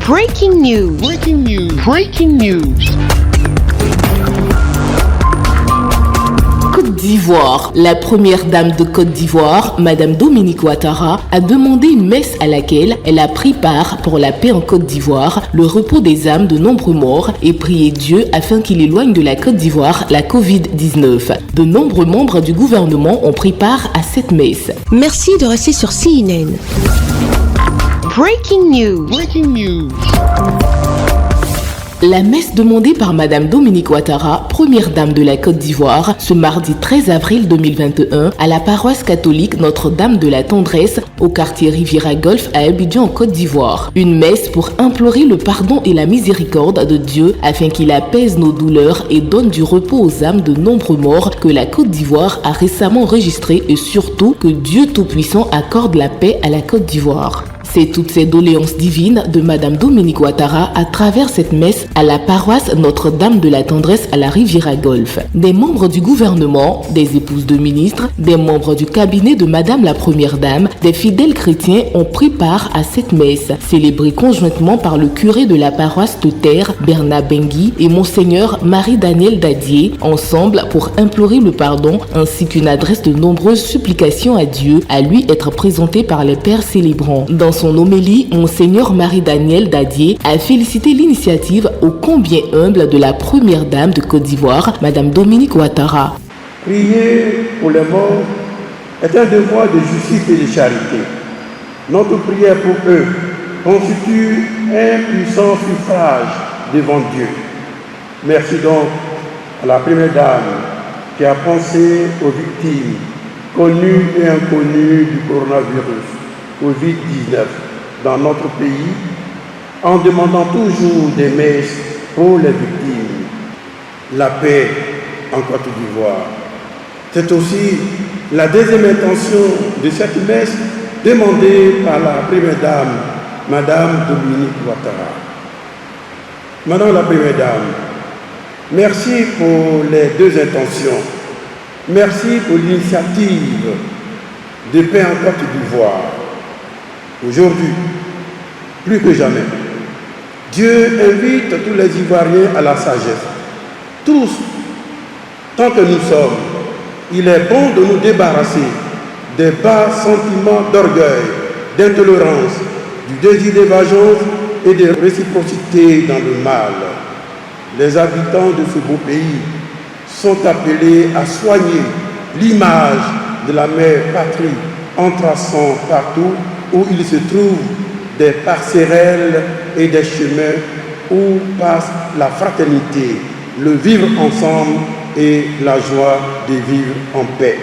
Breaking news. Breaking news. Breaking news. Côte d'Ivoire. La première dame de Côte d'Ivoire, Madame Dominique Ouattara, a demandé une messe à laquelle elle a pris part pour la paix en Côte d'Ivoire, le repos des âmes de nombreux morts et prié Dieu afin qu'il éloigne de la Côte d'Ivoire la Covid-19. De nombreux membres du gouvernement ont pris part à cette messe. Merci de rester sur CNN. Breaking news. Breaking news. La messe demandée par Madame Dominique Ouattara, première dame de la Côte d'Ivoire, ce mardi 13 avril 2021 à la paroisse catholique Notre-Dame de la Tendresse au quartier Riviera Golf à Abidjan en Côte d'Ivoire. Une messe pour implorer le pardon et la miséricorde de Dieu afin qu'il apaise nos douleurs et donne du repos aux âmes de nombreux morts que la Côte d'Ivoire a récemment enregistrés et surtout que Dieu Tout-Puissant accorde la paix à la Côte d'Ivoire. C'est toutes ces doléances divines de Madame Dominique Ouattara à travers cette messe à la paroisse Notre-Dame de la Tendresse à la Riviera Golf. Des membres du gouvernement, des épouses de ministres, des membres du cabinet de Madame la Première Dame, des fidèles chrétiens ont pris part à cette messe, célébrée conjointement par le curé de la paroisse de Terre, Bernard Bengui, et Monseigneur Marie-Daniel Dadier, ensemble pour implorer le pardon ainsi qu'une adresse de nombreuses supplications à Dieu, à lui être présentée par les pères célébrants. Dans son homélie, Monseigneur Marie-Daniel Dadier a félicité l'initiative ô combien humble de la première dame de Côte d'Ivoire, Madame Dominique Ouattara. Prier pour les morts est un devoir de justice et de charité. Notre prière pour eux constitue un puissant suffrage devant Dieu. Merci donc à la première dame qui a pensé aux victimes connues et inconnues du coronavirus Covid-19 dans notre pays, en demandant toujours des messes pour les victimes. La paix en Côte d'Ivoire. C'est aussi la deuxième intention de cette messe demandée par la première dame, Madame Dominique Ouattara. Madame la première dame, merci pour les deux intentions. Merci pour l'initiative de paix en Côte d'Ivoire. Aujourd'hui, plus que jamais, Dieu invite tous les Ivoiriens à la sagesse. Tous, tant que nous sommes, il est bon de nous débarrasser des bas sentiments d'orgueil, d'intolérance, du désir d'évasion et de réciprocité dans le mal. Les habitants de ce beau pays sont appelés à soigner l'image de la mère patrie en traçant partout où il se trouve des passerelles et des chemins où passe la fraternité, le vivre ensemble et la joie de vivre en paix.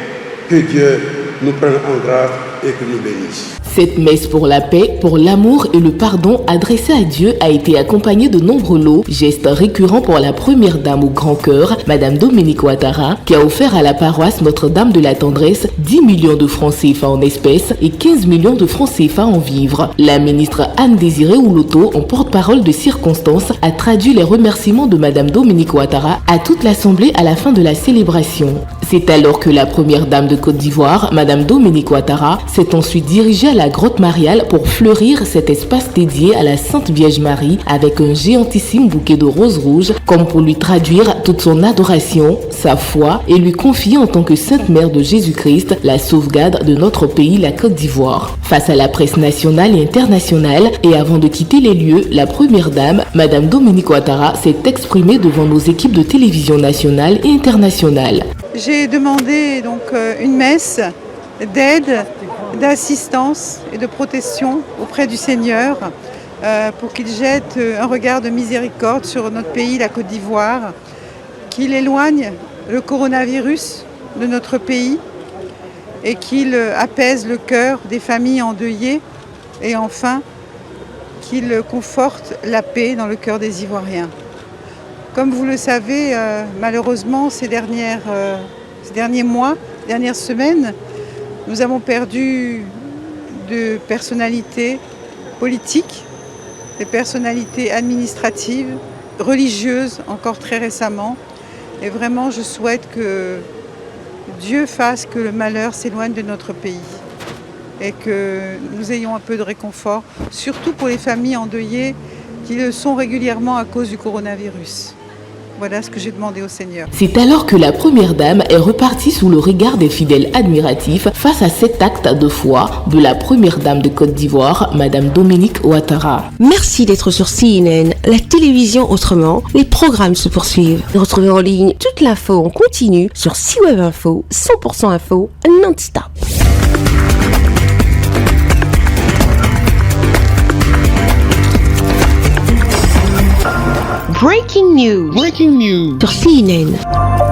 Que Dieu nous prenne en grâce et que nous bénisse. Cette messe pour la paix, pour l'amour et le pardon adressée à Dieu a été accompagnée de nombreux lots, gestes récurrents pour la première dame au grand cœur, Madame Dominique Ouattara, qui a offert à la paroisse Notre-Dame de la Tendresse 10 millions de francs CFA en espèces et 15 millions de francs CFA en vivres. La ministre Anne-Désirée Ouloto, en porte-parole de circonstance, a traduit les remerciements de Madame Dominique Ouattara à toute l'Assemblée à la fin de la célébration. C'est alors que la première dame de Côte d'Ivoire, Madame Dominique Ouattara, s'est ensuite dirigée à la grotte mariale pour fleurir cet espace dédié à la Sainte Vierge Marie avec un géantissime bouquet de roses rouges comme pour lui traduire toute son adoration, sa foi et lui confier en tant que Sainte Mère de Jésus-Christ la sauvegarde de notre pays, la Côte d'Ivoire. Face à la presse nationale et internationale et avant de quitter les lieux, la première dame, Madame Dominique Ouattara, s'est exprimée devant nos équipes de télévision nationale et internationale. J'ai demandé donc une messe d'aide, d'assistance et de protection auprès du Seigneur pour qu'il jette un regard de miséricorde sur notre pays, la Côte d'Ivoire, qu'il éloigne le coronavirus de notre pays et qu'il apaise le cœur des familles endeuillées et enfin qu'il conforte la paix dans le cœur des Ivoiriens. Comme vous le savez, malheureusement, ces derniers mois, dernières semaines, nous avons perdu de personnalités politiques, des personnalités administratives, religieuses, encore très récemment. Et vraiment, je souhaite que Dieu fasse que le malheur s'éloigne de notre pays. et que nous ayons un peu de réconfort, surtout pour les familles endeuillées qui le sont régulièrement à cause du coronavirus. Voilà ce que j'ai demandé au Seigneur. C'est alors que la première dame est repartie sous le regard des fidèles admiratifs face à cet acte de foi de la première dame de Côte d'Ivoire, Madame Dominique Ouattara. Merci d'être sur CNN, la télévision autrement. Les programmes se poursuivent. Retrouvez en ligne toute l'info en continu sur CWeb Info, 100% info, non-stop. Breaking news. Sur CNN.